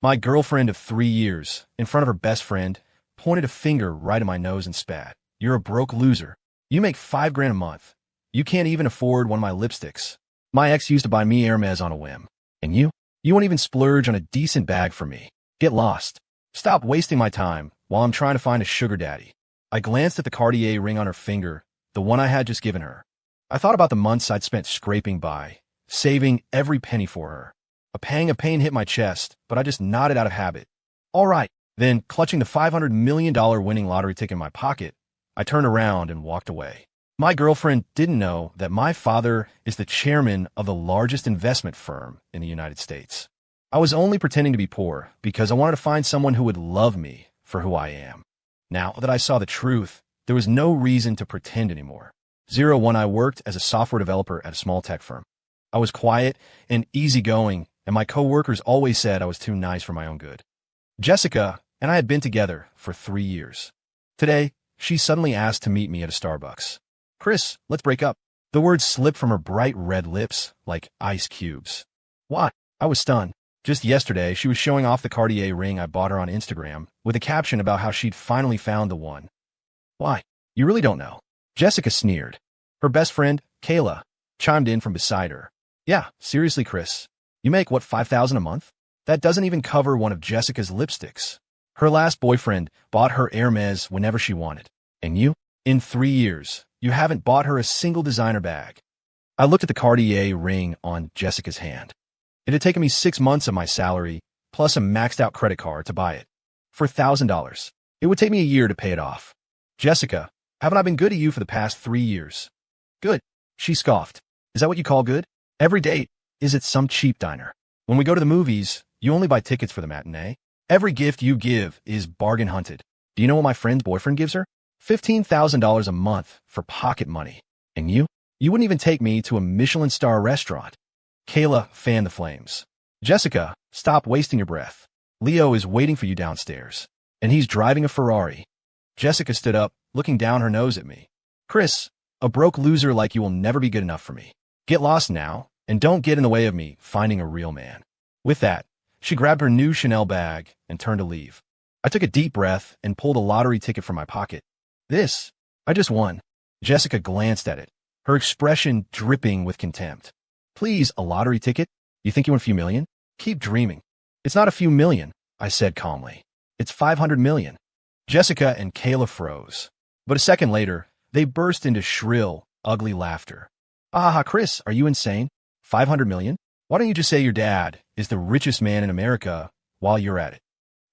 My girlfriend of 3 years, in front of her best friend, pointed a finger right at my nose and spat. You're a broke loser. You make $5 grand a month. You can't even afford one of my lipsticks. My ex used to buy me Hermes on a whim. And you? You won't even splurge on a decent bag for me. Get lost. Stop wasting my time while I'm trying to find a sugar daddy. I glanced at the Cartier ring on her finger, the one I had just given her. I thought about the months I'd spent scraping by, saving every penny for her. A pang of pain hit my chest, but I just nodded out of habit. All right. Then, clutching the $500 million winning lottery ticket in my pocket, I turned around and walked away. My girlfriend didn't know that my father is the chairman of the largest investment firm in the United States. I was only pretending to be poor because I wanted to find someone who would love me for who I am. Now that I saw the truth, there was no reason to pretend anymore. 01 I worked as a software developer at a small tech firm. I was quiet and easygoing, and my coworkers always said I was too nice for my own good. Jessica and I had been together for 3 years. Today, she suddenly asked to meet me at a Starbucks. Chris, let's break up. The words slipped from her bright red lips like ice cubes. What? I was stunned. Just yesterday, she was showing off the Cartier ring I bought her on Instagram with a caption about how she'd finally found the one. Why? You really don't know. Jessica sneered. Her best friend, Kayla, chimed in from beside her. Yeah, seriously, Chris. You make, what, $5,000 a month? That doesn't even cover one of Jessica's lipsticks. Her last boyfriend bought her Hermes whenever she wanted. And you? In 3 years, you haven't bought her a single designer bag. I looked at the Cartier ring on Jessica's hand. It had taken me 6 months of my salary, plus a maxed-out credit card to buy it. For $1,000. It would take me a year to pay it off. Jessica, haven't I been good to you for the past 3 years? Good. She scoffed. Is that what you call good? Every date is at some cheap diner. When we go to the movies, you only buy tickets for the matinee. Every gift you give is bargain hunted. Do you know what my friend's boyfriend gives her? $15,000 a month for pocket money. And you? You wouldn't even take me to a Michelin star restaurant. Kayla fanned the flames. Jessica, stop wasting your breath. Leo is waiting for you downstairs, and he's driving a Ferrari. Jessica stood up, looking down her nose at me. Chris, a broke loser like you will never be good enough for me. Get lost now, and don't get in the way of me finding a real man. With that, she grabbed her new Chanel bag and turned to leave. I took a deep breath and pulled a lottery ticket from my pocket. This, I just won. Jessica glanced at it, her expression dripping with contempt. Please, a lottery ticket? You think you won a few million? Keep dreaming. It's not a few million, I said calmly. It's 500 million. Jessica and Kayla froze. But a second later, they burst into shrill, ugly laughter. Ah, Chris, are you insane? 500 million? Why don't you just say your dad is the richest man in America while you're at it?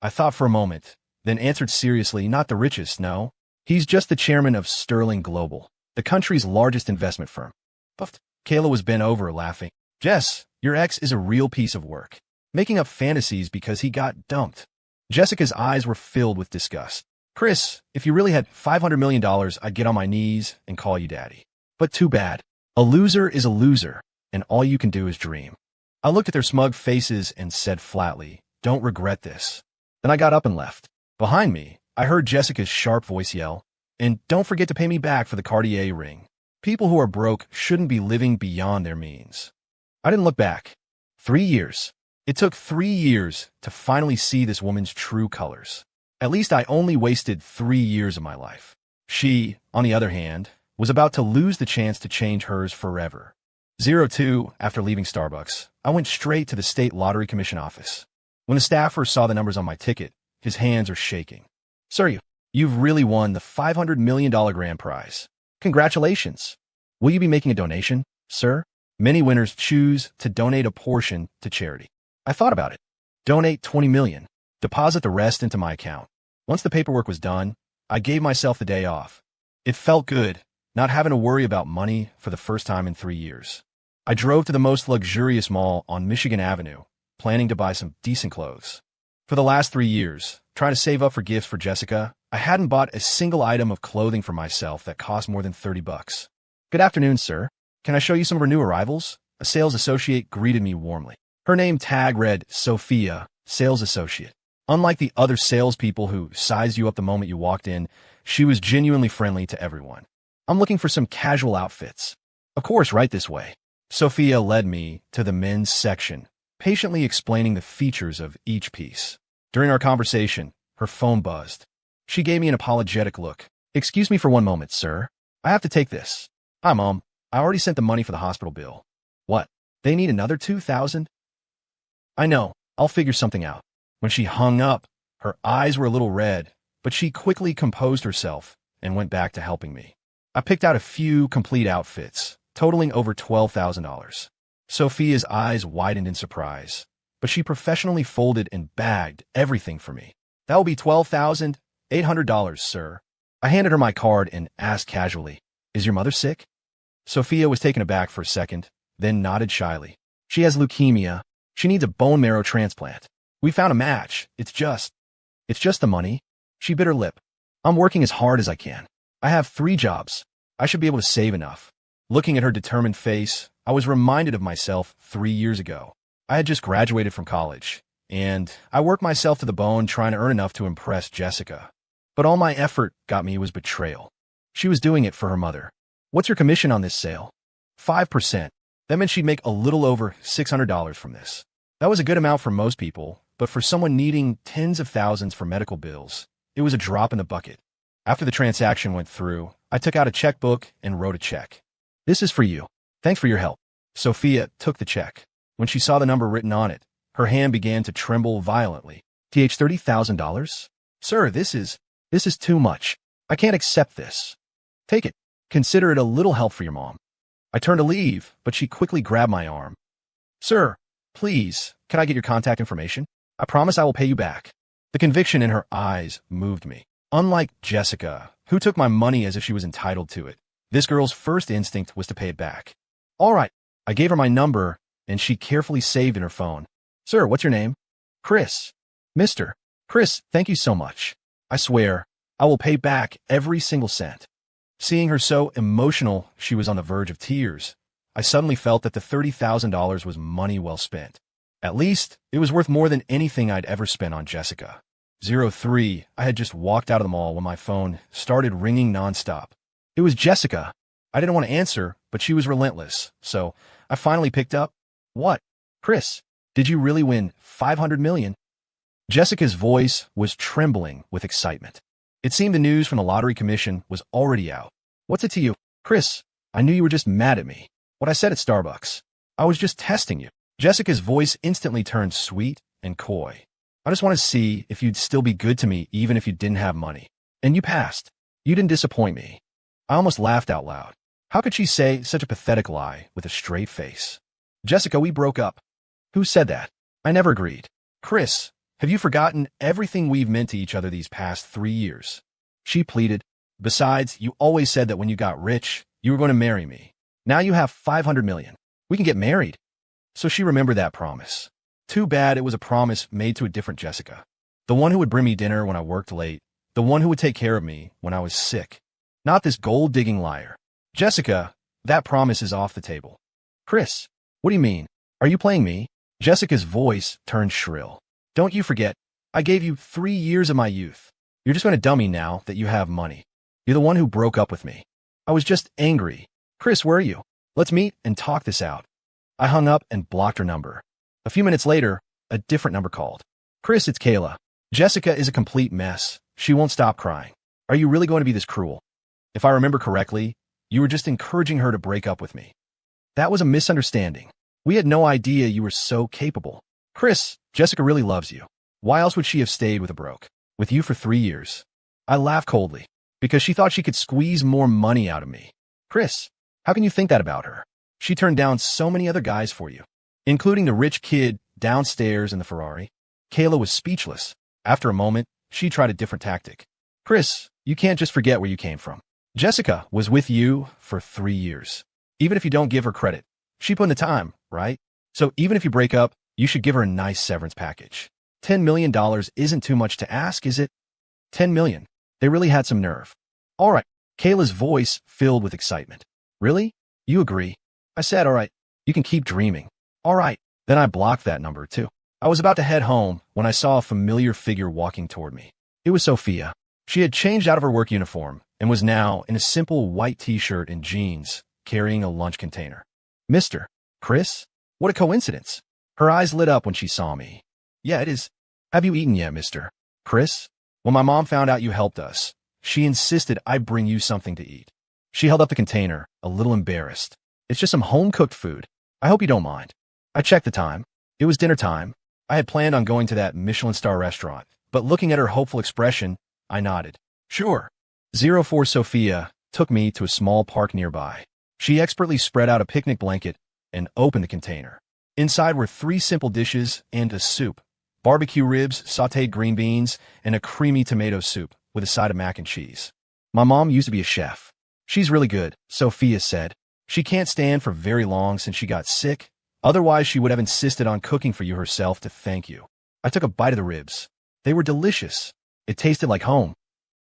I thought for a moment, then answered seriously, not the richest, no. He's just the chairman of Sterling Global, the country's largest investment firm. Puffed. Kayla was bent over, laughing. Jess, your ex is a real piece of work, making up fantasies because he got dumped. Jessica's eyes were filled with disgust. Chris, if you really had $500 million, I'd get on my knees and call you daddy. But too bad. A loser is a loser, and all you can do is dream. I looked at their smug faces and said flatly, don't regret this. Then I got up and left. Behind me, I heard Jessica's sharp voice yell, and don't forget to pay me back for the Cartier ring. People who are broke shouldn't be living beyond their means. I didn't look back. 3 years. It took 3 years to finally see this woman's true colors. At least I only wasted 3 years of my life. She, on the other hand, was about to lose the chance to change hers forever. 02, after leaving Starbucks, I went straight to the State Lottery Commission office. When the staffer saw the numbers on my ticket, his hands are shaking. Sir, you've really won the $500 million grand prize. Congratulations. Will you be making a donation, sir? Many winners choose to donate a portion to charity. I thought about it. Donate $20 million. Deposit the rest into my account. Once the paperwork was done, I gave myself the day off. It felt good, not having to worry about money for the first time in 3 years. I drove to the most luxurious mall on Michigan Avenue, planning to buy some decent clothes. For the last 3 years, trying to save up for gifts for Jessica, I hadn't bought a single item of clothing for myself that cost more than $30. Good afternoon, sir. Can I show you some of our new arrivals? A sales associate greeted me warmly. Her name tag read Sophia, sales associate. Unlike the other salespeople who sized you up the moment you walked in, she was genuinely friendly to everyone. I'm looking for some casual outfits. Of course, right this way. Sophia led me to the men's section, patiently explaining the features of each piece. During our conversation, her phone buzzed. She gave me an apologetic look. "Excuse me for one moment, sir. I have to take this." "Hi, Mom. I already sent the money for the hospital bill." "What? They need another 2,000? "I know. I'll figure something out." When she hung up, her eyes were a little red, but she quickly composed herself and went back to helping me. I picked out a few complete outfits, totaling over $12,000. Sophia's eyes widened in surprise, but she professionally folded and bagged everything for me. "That will be $12,800, sir." I handed her my card and asked casually, "Is your mother sick?" Sophia was taken aback for a second, then nodded shyly. "She has leukemia. She needs a bone marrow transplant. We found a match. It's just the money." She bit her lip. "I'm working as hard as I can. I have 3 jobs. I should be able to save enough." Looking at her determined face, I was reminded of myself 3 years ago. I had just graduated from college, and I worked myself to the bone trying to earn enough to impress Jessica. But all my effort got me was betrayal. She was doing it for her mother. "What's your commission on this sale?" 5%. That meant she'd make a little over $600 from this. That was a good amount for most people, but for someone needing tens of thousands for medical bills, it was a drop in the bucket. After the transaction went through, I took out a checkbook and wrote a check. "This is for you. Thanks for your help." Sophia took the check. When she saw the number written on it, her hand began to tremble violently. $30,000? "Sir, this is too much. I can't accept this." "Take it. Consider it a little help for your mom." I turned to leave, but she quickly grabbed my arm. "Sir, please, can I get your contact information? I promise I will pay you back." The conviction in her eyes moved me. Unlike Jessica, who took my money as if she was entitled to it, this girl's first instinct was to pay it back. "All right." I gave her my number, and she carefully saved in her phone. "Sir, what's your name?" "Chris." "Mr. Chris, thank you so much. I swear, I will pay back every single cent." Seeing her so emotional she was on the verge of tears, I suddenly felt that the $30,000 was money well spent. At least, it was worth more than anything I'd ever spent on Jessica. 03, I had just walked out of the mall when my phone started ringing nonstop. It was Jessica. I didn't want to answer, but she was relentless, so I finally picked up. "What? Chris, did you really win $500 million? Jessica's voice was trembling with excitement. It seemed the news from the lottery commission was already out. "What's it to you?" "Chris, I knew you were just mad at me. What I said at Starbucks. I was just testing you." Jessica's voice instantly turned sweet and coy. "I just want to see if you'd still be good to me even if you didn't have money. And you passed. You didn't disappoint me." I almost laughed out loud. How could she say such a pathetic lie with a straight face? "Jessica, we broke up." "Who said that? I never agreed." "Chris, have you forgotten everything we've meant to each other these past 3 years?" She pleaded. "Besides, you always said that when you got rich, you were going to marry me. Now you have $500 million. We can get married." So she remembered that promise. Too bad it was a promise made to a different Jessica. The one who would bring me dinner when I worked late. The one who would take care of me when I was sick. Not this gold-digging liar. "Jessica, that promise is off the table." "Chris, what do you mean? Are you playing me?" Jessica's voice turned shrill. "Don't you forget, I gave you 3 years of my youth. You're just going to dump me now that you have money. You're the one who broke up with me." I was just angry. "Chris, where are you? Let's meet and talk this out." I hung up and blocked her number. A few minutes later, a different number called. "Chris, it's Kayla. Jessica is a complete mess. She won't stop crying. Are you really going to be this cruel? If I remember correctly, you were just encouraging her to break up with me." "That was a misunderstanding. We had no idea you were so capable." "Chris, Jessica really loves you. Why else would she have stayed with a broke? With you for 3 years." I laughed coldly, because she thought she could squeeze more money out of me. "Chris, how can you think that about her? She turned down so many other guys for you, including the rich kid downstairs in the Ferrari." Kayla was speechless. After a moment, she tried a different tactic. "Chris, you can't just forget where you came from. Jessica was with you for 3 years. Even if you don't give her credit, she put in the time, right? So even if you break up, you should give her a nice severance package. $10 million isn't too much to ask, is it?" $10 million. They really had some nerve. "All right." Kayla's voice filled with excitement. "Really? You agree?" I said, "All right. You can keep dreaming." "All right." Then I blocked that number, too. I was about to head home when I saw a familiar figure walking toward me. It was Sophia. She had changed out of her work uniform and was now in a simple white t-shirt and jeans, carrying a lunch container. "Mr. Chris? What a coincidence." Her eyes lit up when she saw me. Yeah, it is. Have you eaten yet, Mr. Chris? When my mom found out you helped us, she insisted I bring you something to eat. She held up the container, a little embarrassed. It's just some home-cooked food. I hope you don't mind. I checked the time. It was dinner time. I had planned on going to that Michelin star restaurant, but looking at her hopeful expression, I nodded. Sure. 04 Sophia took me to a small park nearby. She expertly spread out a picnic blanket and opened the container. Inside were 3 simple dishes and a soup: barbecue ribs, sautéed green beans, and a creamy tomato soup with a side of mac and cheese. My mom used to be a chef. She's really good, Sophia said. She can't stand for very long since she got sick. Otherwise, she would have insisted on cooking for you herself to thank you. I took a bite of the ribs. They were delicious. It tasted like home.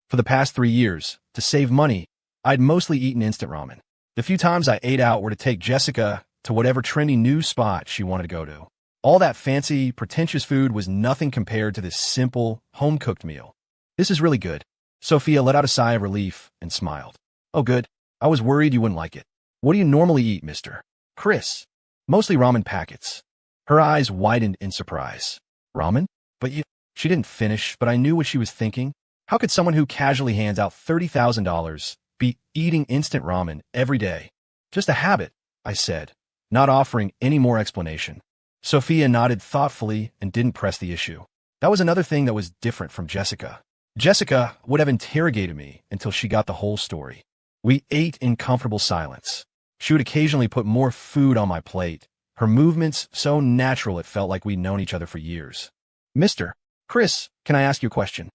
For the past 3 years, to save money, I'd mostly eaten instant ramen. The few times I ate out were to take Jessica to whatever trendy new spot she wanted to go to. All that fancy, pretentious food was nothing compared to this simple, home-cooked meal. This is really good. Sophia let out a sigh of relief and smiled. Oh, good. I was worried you wouldn't like it. What do you normally eat, Mr. Chris? Mostly ramen packets. Her eyes widened in surprise. Ramen? But you... She didn't finish, but I knew what she was thinking. How could someone who casually hands out $30,000 be eating instant ramen every day? Just a habit, I said, not offering any more explanation. Sophia nodded thoughtfully and didn't press the issue. That was another thing that was different from Jessica. Jessica would have interrogated me until she got the whole story. We ate in comfortable silence. She would occasionally put more food on my plate, her movements so natural it felt like we'd known each other for years. Mr. Chris, can I ask you a question?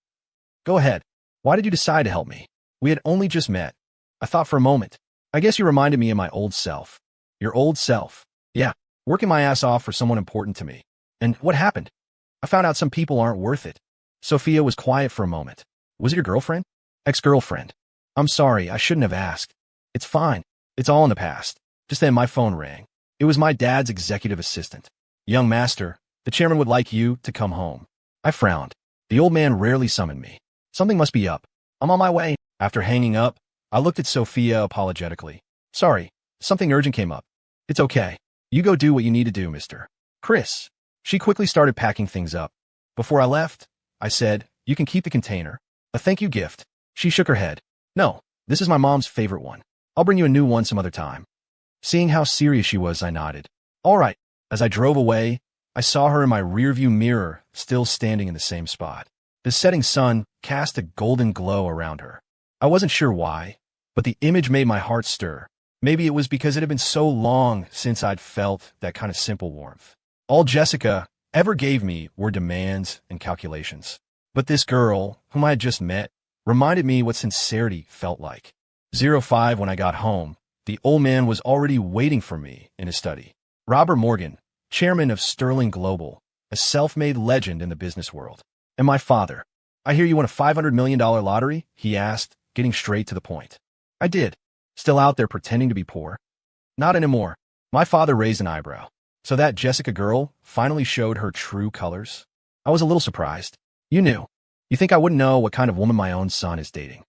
Go ahead. Why did you decide to help me? We had only just met. I thought for a moment. I guess you reminded me of my old self. Your old self? Yeah, working my ass off for someone important to me. And what happened? I found out some people aren't worth it. Sophia was quiet for a moment. Was it your girlfriend? Ex-girlfriend. I'm sorry, I shouldn't have asked. It's fine. It's all in the past. Just then my phone rang. It was my dad's executive assistant. Young master, the chairman would like you to come home. I frowned. The old man rarely summoned me. Something must be up. I'm on my way. After hanging up, I looked at Sophia apologetically. Sorry, something urgent came up. It's okay. You go do what you need to do, Mr. Chris. She quickly started packing things up. Before I left, I said, you can keep the container. A thank you gift. She shook her head. No, this is my mom's favorite one. I'll bring you a new one some other time. Seeing how serious she was, I nodded. All right. As I drove away, I saw her in my rearview mirror, still standing in the same spot. The setting sun cast a golden glow around her. I wasn't sure why, but the image made my heart stir. Maybe it was because it had been so long since I'd felt that kind of simple warmth. All Jessica ever gave me were demands and calculations. But this girl, whom I had just met, reminded me what sincerity felt like. 05 when I got home, the old man was already waiting for me in his study. Robert Morgan, chairman of Sterling Global, a self-made legend in the business world. And my father. I hear you won a $500 million lottery? He asked, getting straight to the point. I did. Still out there pretending to be poor? Not anymore. My father raised an eyebrow. So that Jessica girl finally showed her true colors? I was a little surprised. You knew. You think I wouldn't know what kind of woman my own son is dating?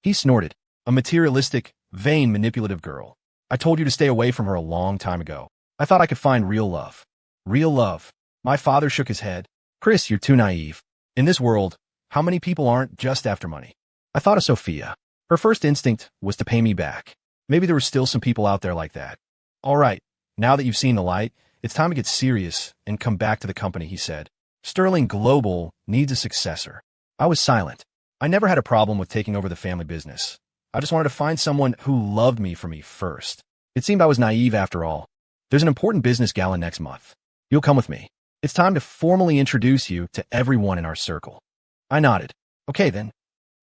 He snorted. A materialistic, vain, manipulative girl. I told you to stay away from her a long time ago. I thought I could find real love. Real love. My father shook his head. Chris, you're too naive. In this world, how many people aren't just after money? I thought of Sophia. Her first instinct was to pay me back. Maybe there were still some people out there like that. All right, now that you've seen the light, it's time to get serious and come back to the company, he said. Sterling Global needs a successor. I was silent. I never had a problem with taking over the family business. I just wanted to find someone who loved me for me first. It seemed I was naive after all. There's an important business gala next month. You'll come with me. It's time to formally introduce you to everyone in our circle. I nodded. Okay then.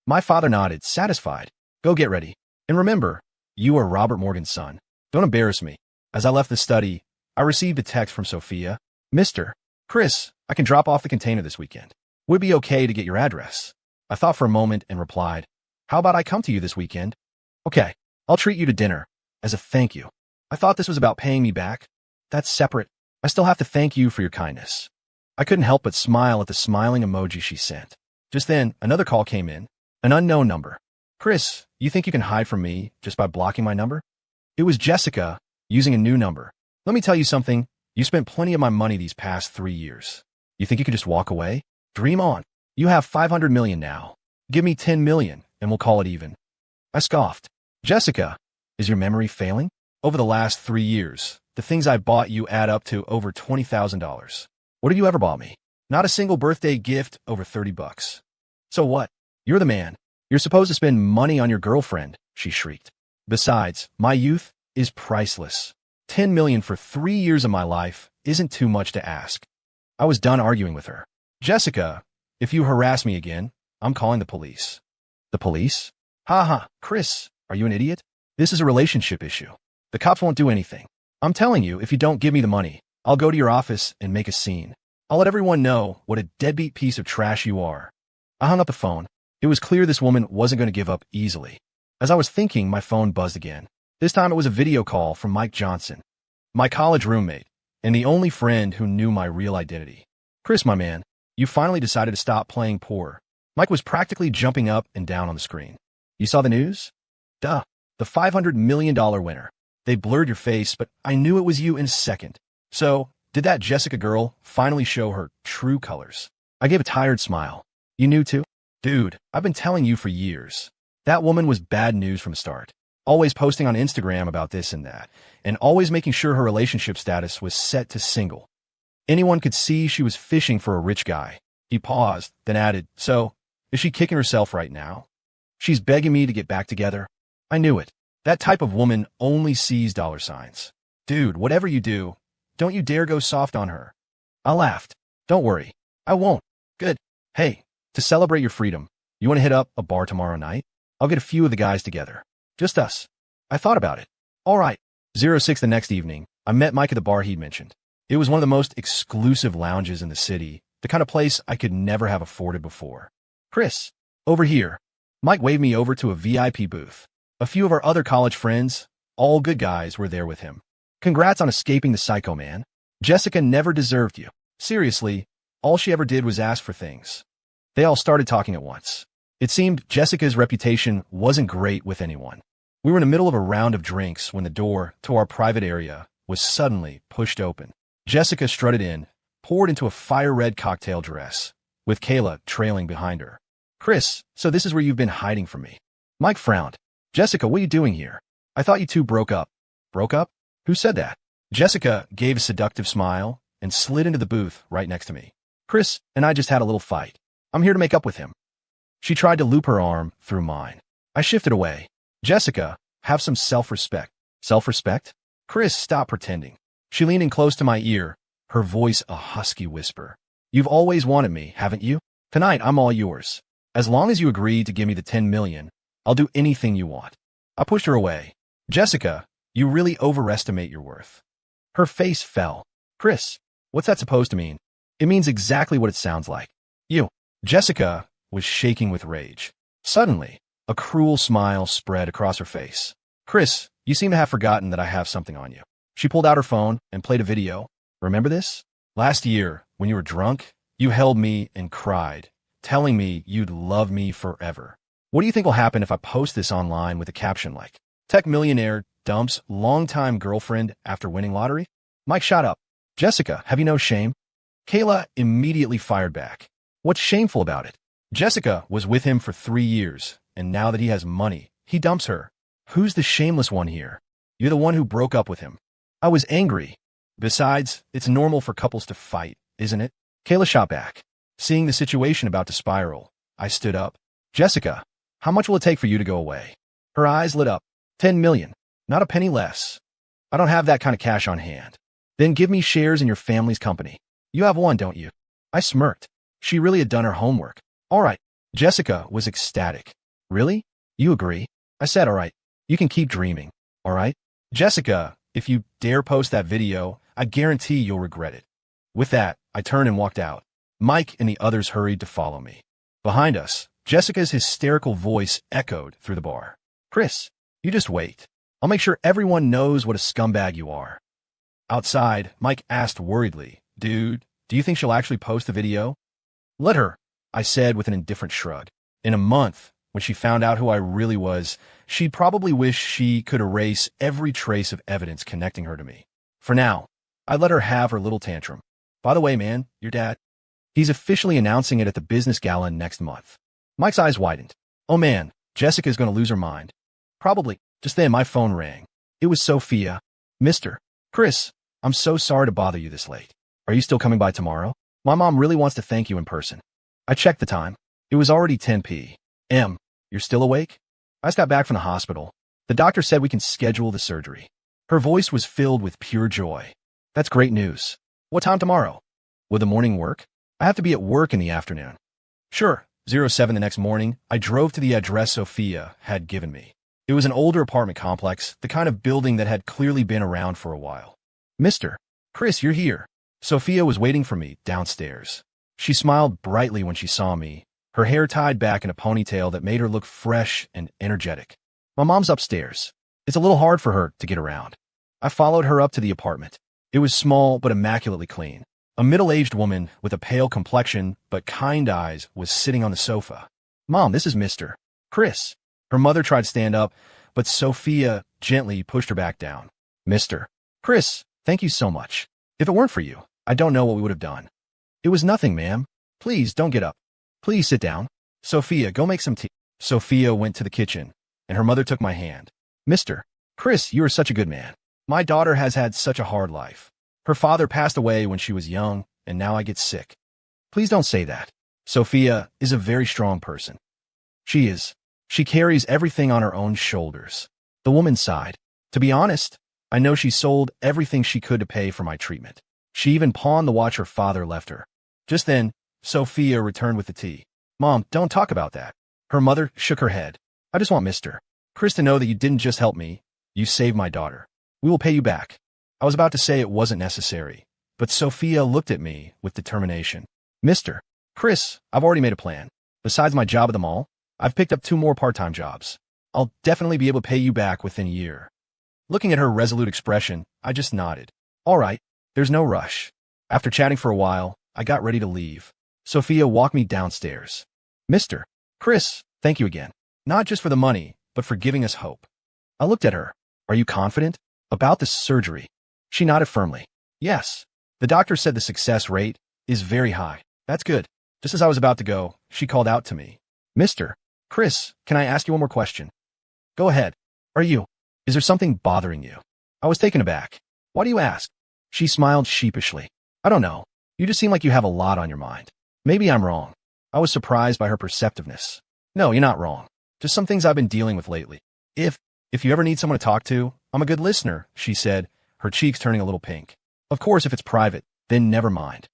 My father nodded, satisfied. Go get ready. And remember, you are Robert Morgan's son. Don't embarrass me. As I left the study, I received a text from Sophia. Mr. Chris, I can drop off the container this weekend. Would it be okay to get your address? I thought for a moment and replied, how about I come to you this weekend? Okay, I'll treat you to dinner, as a thank you. I thought this was about paying me back. That's separate. I still have to thank you for your kindness. I couldn't help but smile at the smiling emoji she sent. Just then, another call came in. An unknown number. Chris, you think you can hide from me just by blocking my number? It was Jessica, using a new number. Let me tell you something. You spent plenty of my money these past 3 years. You think you could just walk away? Dream on. You have 500 million now. Give me 10 million, and we'll call it even. I scoffed. Jessica, is your memory failing? Over the last 3 years, the things I bought you add up to over $20,000. What have you ever bought me? Not a single birthday gift over $30. So what? You're the man. You're supposed to spend money on your girlfriend, she shrieked. Besides, my youth is priceless. 10 million for 3 years of my life isn't too much to ask. I was done arguing with her. Jessica, if you harass me again, I'm calling the police. The police? Ha, Chris, are you an idiot? This is a relationship issue. The cops won't do anything. I'm telling you, if you don't give me the money, I'll go to your office and make a scene. I'll let everyone know what a deadbeat piece of trash you are. I hung up the phone. It was clear this woman wasn't going to give up easily. As I was thinking, my phone buzzed again. This time it was a video call from Mike Johnson, my college roommate, and the only friend who knew my real identity. Chris, my man, you finally decided to stop playing poor. Mike was practically jumping up and down on the screen. You saw the news? Duh. The $500 million winner. They blurred your face, but I knew it was you in a second. So, did that Jessica girl finally show her true colors? I gave a tired smile. You knew too? Dude, I've been telling you for years. That woman was bad news from the start. Always posting on Instagram about this and that, and always making sure her relationship status was set to single. Anyone could see she was fishing for a rich guy. He paused, then added, so, is she kicking herself right now? She's begging me to get back together. I knew it. That type of woman only sees dollar signs. Dude, whatever you do, don't you dare go soft on her. I laughed. Don't worry. I won't. Good. Hey, to celebrate your freedom, you want to hit up a bar tomorrow night? I'll get a few of the guys together. Just us. I thought about it. All right. 06 the next evening, I met Mike at the bar he'd mentioned. It was one of the most exclusive lounges in the city, the kind of place I could never have afforded before. Chris, over here. Mike waved me over to a VIP booth. A few of our other college friends, all good guys, were there with him. Congrats on escaping the psycho man. Jessica never deserved you. Seriously, all she ever did was ask for things. They all started talking at once. It seemed Jessica's reputation wasn't great with anyone. We were in the middle of a round of drinks when the door to our private area was suddenly pushed open. Jessica strutted in, poured into a fire-red cocktail dress, with Kayla trailing behind her. Chris, so this is where you've been hiding from me. Mike frowned. Jessica, what are you doing here? I thought you two broke up. Broke up? Who said that? Jessica gave a seductive smile and slid into the booth right next to me. Chris and I just had a little fight. I'm here to make up with him. She tried to loop her arm through mine. I shifted away. Jessica, have some self-respect. Self-respect? Chris, stop pretending. She leaned in close to my ear, her voice a husky whisper. You've always wanted me, haven't you? Tonight, I'm all yours. As long as you agree to give me the 10 million, I'll do anything you want. I pushed her away. Jessica, you really overestimate your worth. Her face fell. Chris, what's that supposed to mean? It means exactly what it sounds like. You. Jessica was shaking with rage. Suddenly, a cruel smile spread across her face. Chris, you seem to have forgotten that I have something on you. She pulled out her phone and played a video. Remember this? Last year, when you were drunk, you held me and cried, telling me you'd love me forever. What do you think will happen if I post this online with a caption like, Tech millionaire dumps longtime girlfriend after winning lottery? Mike shot up. Jessica, have you no shame? Kayla immediately fired back. What's shameful about it? Jessica was with him for 3 years, and now that he has money, he dumps her. Who's the shameless one here? You're the one who broke up with him. I was angry. Besides, it's normal for couples to fight, isn't it? Kayla shot back. Seeing the situation about to spiral, I stood up. Jessica, how much will it take for you to go away? Her eyes lit up. 10 million. Not a penny less. I don't have that kind of cash on hand. Then give me shares in your family's company. You have one, don't you? I smirked. She really had done her homework. All right. Jessica was ecstatic. Really? You agree? I said, all right. You can keep dreaming. All right? Jessica, if you dare post that video, I guarantee you'll regret it. With that, I turned and walked out. Mike and the others hurried to follow me. Behind us, Jessica's hysterical voice echoed through the bar. Chris, you just wait. I'll make sure everyone knows what a scumbag you are. Outside, Mike asked worriedly, Dude, do you think she'll actually post the video? Let her, I said with an indifferent shrug. In a month, when she found out who I really was, she'd probably wish she could erase every trace of evidence connecting her to me. For now, I let her have her little tantrum. By the way, man, your dad, he's officially announcing it at the business gala next month. Mike's eyes widened. Oh man, Jessica's going to lose her mind. Probably. Just then my phone rang. It was Sophia. Mr. Chris, I'm so sorry to bother you this late. Are you still coming by tomorrow? My mom really wants to thank you in person. I checked the time. It was already 10 p.m. You're still awake? I just got back from the hospital. The doctor said we can schedule the surgery. Her voice was filled with pure joy. That's great news. What time tomorrow? Will the morning work? I have to be at work in the afternoon. Sure. 07 the next morning, I drove to the address Sophia had given me. It was an older apartment complex, the kind of building that had clearly been around for a while. Mr. Chris, you're here. Sophia was waiting for me downstairs. She smiled brightly when she saw me, her hair tied back in a ponytail that made her look fresh and energetic. My mom's upstairs. It's a little hard for her to get around. I followed her up to the apartment. It was small but immaculately clean. A middle-aged woman with a pale complexion but kind eyes was sitting on the sofa. Mom, this is Mr. Chris. Her mother tried to stand up, but Sophia gently pushed her back down. Mr. Chris, thank you so much. If it weren't for you, I don't know what we would have done. It was nothing, ma'am. Please don't get up. Please sit down. Sophia, go make some tea. Sophia went to the kitchen, and her mother took my hand. Mr. Chris, you are such a good man. My daughter has had such a hard life. Her father passed away when she was young, and now I get sick. Please don't say that. Sophia is a very strong person. She is. She carries everything on her own shoulders. The woman sighed. To be honest, I know she sold everything she could to pay for my treatment. She even pawned the watch her father left her. Just then, Sophia returned with the tea. Mom, don't talk about that. Her mother shook her head. I just want Mr. Chris to know that you didn't just help me. You saved my daughter. We will pay you back. I was about to say it wasn't necessary, but Sophia looked at me with determination. Mr. Chris, I've already made a plan. Besides my job at the mall, I've picked up 2 more part-time jobs. I'll definitely be able to pay you back within a year. Looking at her resolute expression, I just nodded. All right, there's no rush. After chatting for a while, I got ready to leave. Sophia walked me downstairs. Mr. Chris, thank you again. Not just for the money, but for giving us hope. I looked at her. Are you confident about the surgery? She nodded firmly. Yes. The doctor said the success rate is very high. That's good. Just as I was about to go, she called out to me. Mr. Chris, can I ask you one more question? Go ahead. Is there something bothering you? I was taken aback. Why do you ask? She smiled sheepishly. I don't know. You just seem like you have a lot on your mind. Maybe I'm wrong. I was surprised by her perceptiveness. No, you're not wrong. Just some things I've been dealing with lately. If you ever need someone to talk to, I'm a good listener, she said, her cheeks turning a little pink. Of course, if it's private, then never mind.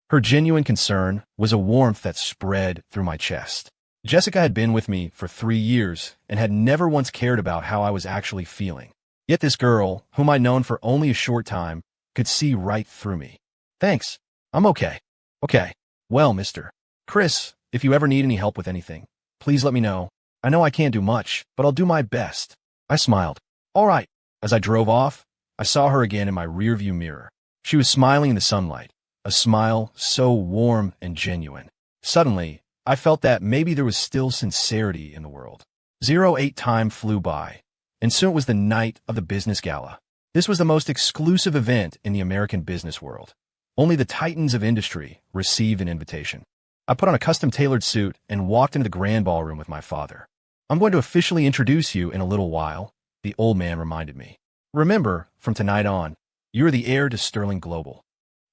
Her genuine concern was a warmth that spread through my chest. Jessica had been with me for 3 years and had never once cared about how I was actually feeling. Yet this girl, whom I'd known for only a short time, could see right through me. Thanks. I'm okay. Okay. Well, Mr. Chris, if you ever need any help with anything, please let me know. I know I can't do much, but I'll do my best. I smiled. All right. As I drove off, I saw her again in my rearview mirror. She was smiling in the sunlight, a smile so warm and genuine. Suddenly, I felt that maybe there was still sincerity in the world. 08 time flew by, and soon it was the night of the business gala. This was the most exclusive event in the American business world. Only the titans of industry received an invitation. I put on a custom-tailored suit and walked into the grand ballroom with my father. I'm going to officially introduce you in a little while, the old man reminded me. Remember, from tonight on, you're the heir to Sterling Global.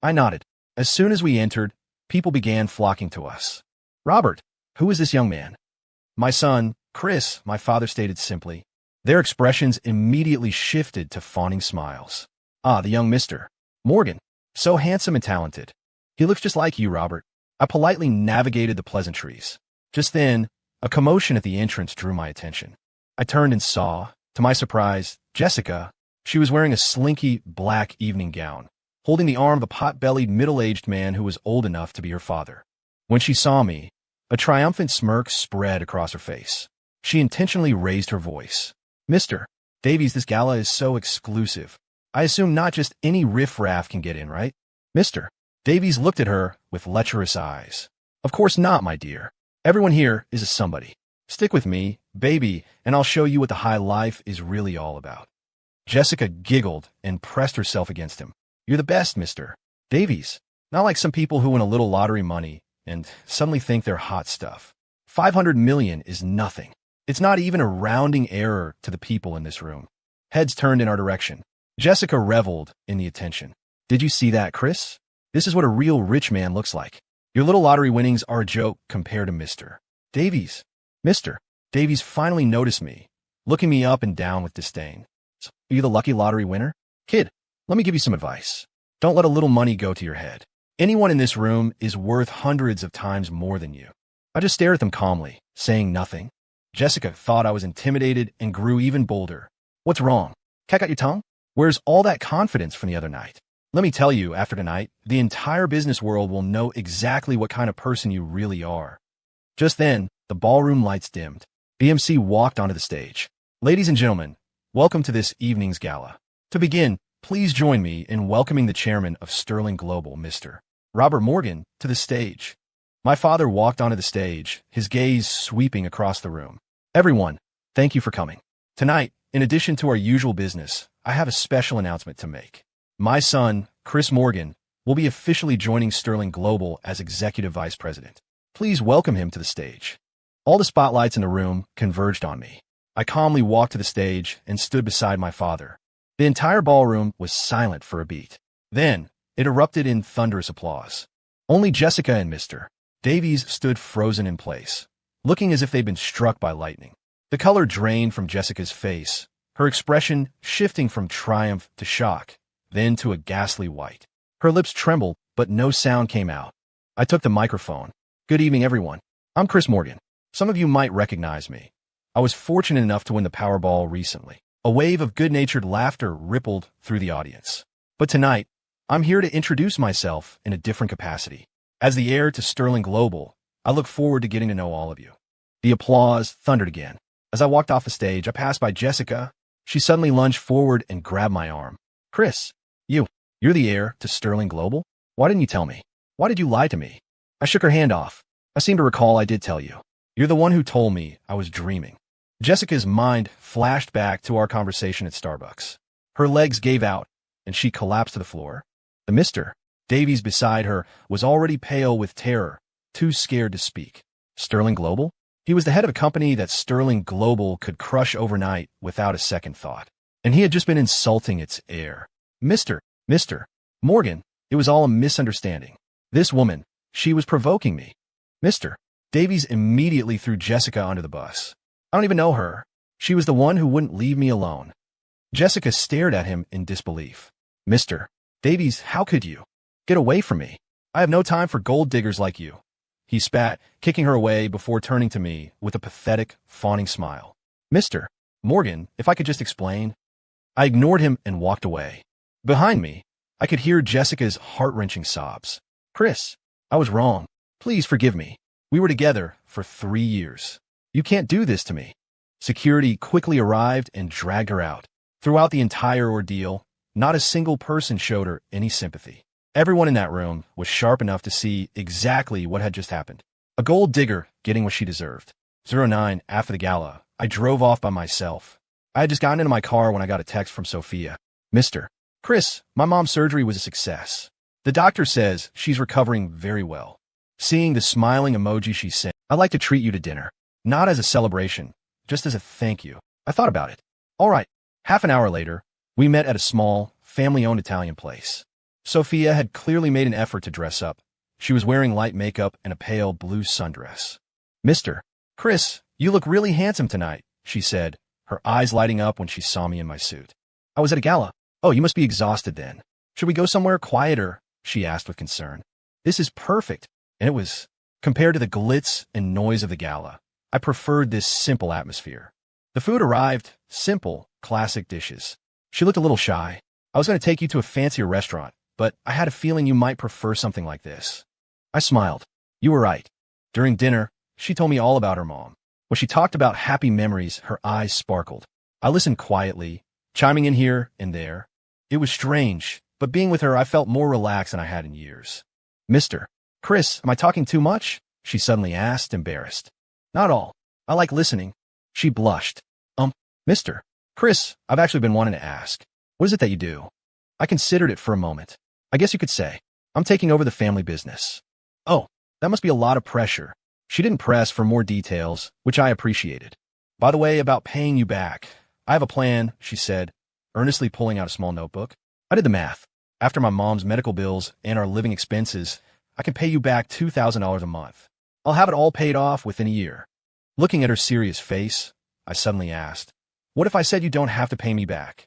I nodded. As soon as we entered, people began flocking to us. Robert, who is this young man? My son, Chris, my father stated simply. Their expressions immediately shifted to fawning smiles. Ah, the young Mr. Morgan. So handsome and talented. He looks just like you, Robert. I politely navigated the pleasantries. Just then, a commotion at the entrance drew my attention. I turned and saw, to my surprise, Jessica. She was wearing a slinky black evening gown, holding the arm of a pot-bellied middle-aged man who was old enough to be her father. When she saw me, a triumphant smirk spread across her face. She intentionally raised her voice. Mr. Davies, this gala is so exclusive. I assume not just any riffraff can get in, right? Mr. Davies looked at her with lecherous eyes. Of course not, my dear. Everyone here is a somebody. Stick with me, baby, and I'll show you what the high life is really all about. Jessica giggled and pressed herself against him. You're the best, Mr. Davies. Not like some people who win a little lottery money and suddenly think they're hot stuff. 500 million is nothing. It's not even a rounding error to the people in this room. Heads turned in our direction. Jessica reveled in the attention. Did you see that, Chris? This is what a real rich man looks like. Your little lottery winnings are a joke compared to Mr. Davies. Mr. Davies finally noticed me, looking me up and down with disdain. So, are you the lucky lottery winner? Kid, let me give you some advice. Don't let a little money go to your head. Anyone in this room is worth hundreds of times more than you. I just stared at them calmly, saying nothing. Jessica thought I was intimidated and grew even bolder. What's wrong? Cat got your tongue? Where's all that confidence from the other night? Let me tell you, after tonight, the entire business world will know exactly what kind of person you really are. Just then, the ballroom lights dimmed. BMC walked onto the stage. Ladies and gentlemen, welcome to this evening's gala. To begin, please join me in welcoming the chairman of Sterling Global, Mr. Robert Morgan, to the stage. My father walked onto the stage, his gaze sweeping across the room. Everyone, thank you for coming. Tonight, in addition to our usual business, I have a special announcement to make. My son, Chris Morgan, will be officially joining Sterling Global as Executive Vice President. Please welcome him to the stage. All the spotlights in the room converged on me. I calmly walked to the stage and stood beside my father. The entire ballroom was silent for a beat. Then, it erupted in thunderous applause. Only Jessica and Mr. Davies stood frozen in place, looking as if they'd been struck by lightning. The color drained from Jessica's face, her expression shifting from triumph to shock, then to a ghastly white. Her lips trembled, but no sound came out. I took the microphone. Good evening, everyone. I'm Chris Morgan. Some of you might recognize me. I was fortunate enough to win the Powerball recently. A wave of good-natured laughter rippled through the audience. But tonight, I'm here to introduce myself in a different capacity. As the heir to Sterling Global, I look forward to getting to know all of you. The applause thundered again. As I walked off the stage, I passed by Jessica. She suddenly lunged forward and grabbed my arm. Chris, you're the heir to Sterling Global? Why didn't you tell me? Why did you lie to me? I shook her hand off. I seem to recall I did tell you. You're the one who told me I was dreaming. Jessica's mind flashed back to our conversation at Starbucks. Her legs gave out, and she collapsed to the floor. The Mr. Davies beside her was already pale with terror, too scared to speak. Sterling Global? He was the head of a company that Sterling Global could crush overnight without a second thought. And he had just been insulting its heir. Mr. Morgan, it was all a misunderstanding. This woman, she was provoking me. Mr. Davies immediately threw Jessica under the bus. I don't even know her. She was the one who wouldn't leave me alone. Jessica stared at him in disbelief. Mr. Davies, how could you? Get away from me. I have no time for gold diggers like you. He spat, kicking her away before turning to me with a pathetic, fawning smile. Mr. Morgan, if I could just explain. I ignored him and walked away. Behind me, I could hear Jessica's heart-wrenching sobs. Chris, I was wrong. Please forgive me. We were together for 3 years. You can't do this to me. Security quickly arrived and dragged her out. Throughout the entire ordeal, not a single person showed her any sympathy. Everyone in that room was sharp enough to see exactly what had just happened. A gold digger getting what she deserved. 09, after the gala, I drove off by myself. I had just gotten into my car when I got a text from Sophia. Mr. Chris, my mom's surgery was a success. The doctor says she's recovering very well. Seeing the smiling emoji she sent, I'd like to treat you to dinner. Not as a celebration, just as a thank you. I thought about it. All right. Half an hour later, we met at a small, family-owned Italian place. Sophia had clearly made an effort to dress up. She was wearing light makeup and a pale blue sundress. Mr. Chris, you look really handsome tonight, she said, her eyes lighting up when she saw me in my suit. I was at a gala. Oh, you must be exhausted then. Should we go somewhere quieter? She asked with concern. This is perfect. And it was, compared to the glitz and noise of the gala, I preferred this simple atmosphere. The food arrived, simple, classic dishes. She looked a little shy. I was going to take you to a fancier restaurant, but I had a feeling you might prefer something like this. I smiled. You were right. During dinner, she told me all about her mom. When she talked about happy memories, her eyes sparkled. I listened quietly, chiming in here and there. It was strange, but being with her, I felt more relaxed than I had in years. Mr. Chris, am I talking too much? She suddenly asked, embarrassed. Not all. I like listening. She blushed. Mr. Chris, I've actually been wanting to ask. What is it that you do? I considered it for a moment. I guess you could say, I'm taking over the family business. Oh, that must be a lot of pressure. She didn't press for more details, which I appreciated. By the way, about paying you back, I have a plan, she said, earnestly pulling out a small notebook. I did the math. After my mom's medical bills and our living expenses, I can pay you back $2,000 a month. I'll have it all paid off within a year. Looking at her serious face, I suddenly asked, what if I said you don't have to pay me back?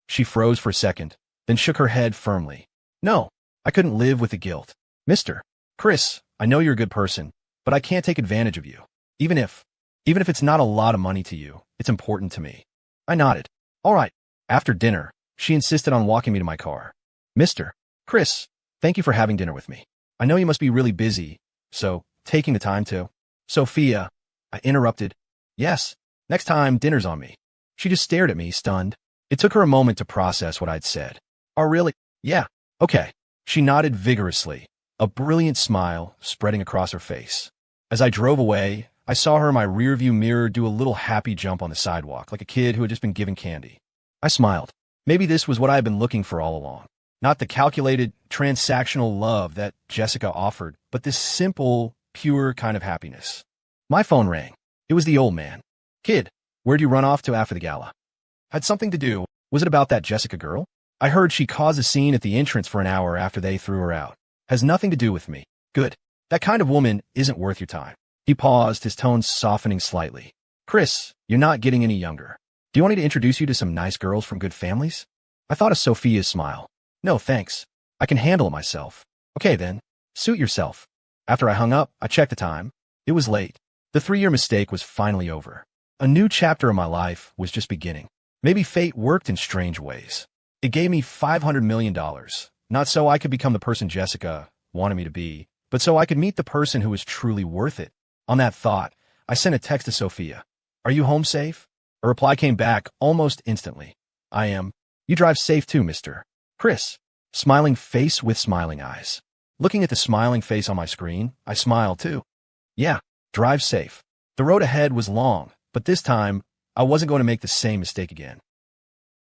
She froze for a second, then shook her head firmly. No, I couldn't live with the guilt. Mr. Chris, I know you're a good person, but I can't take advantage of you. Even if it's not a lot of money to you, it's important to me. I nodded. All right. After dinner, she insisted on walking me to my car. Mr. Chris, thank you for having dinner with me. I know you must be really busy, so taking the time to. Sophia, I interrupted. Yes, next time dinner's on me. She just stared at me, stunned. It took her a moment to process what I'd said. Oh, really? Yeah. Okay. She nodded vigorously, a brilliant smile spreading across her face. As I drove away, I saw her in my rearview mirror do a little happy jump on the sidewalk, like a kid who had just been given candy. I smiled. Maybe this was what I had been looking for all along. Not the calculated, transactional love that Jessica offered, but this simple, pure kind of happiness. My phone rang. It was the old man. Kid, where'd you run off to after the gala? Had something to do. Was it about that Jessica girl? I heard she caused a scene at the entrance for an hour after they threw her out. Has nothing to do with me. Good. That kind of woman isn't worth your time. He paused, his tone softening slightly. Chris, you're not getting any younger. Do you want me to introduce you to some nice girls from good families? I thought of Sophia's smile. No, thanks. I can handle it myself. Okay then. Suit yourself. After I hung up, I checked the time. It was late. The 3-year mistake was finally over. A new chapter of my life was just beginning. Maybe fate worked in strange ways. It gave me $500 million, not so I could become the person Jessica wanted me to be, but so I could meet the person who was truly worth it. On that thought, I sent a text to Sophia. Are you home safe? A reply came back almost instantly. I am. You drive safe too, Mr. Chris. Smiling face with smiling eyes. Looking at the smiling face on my screen, I smiled too. Yeah, drive safe. The road ahead was long, but this time, I wasn't going to make the same mistake again.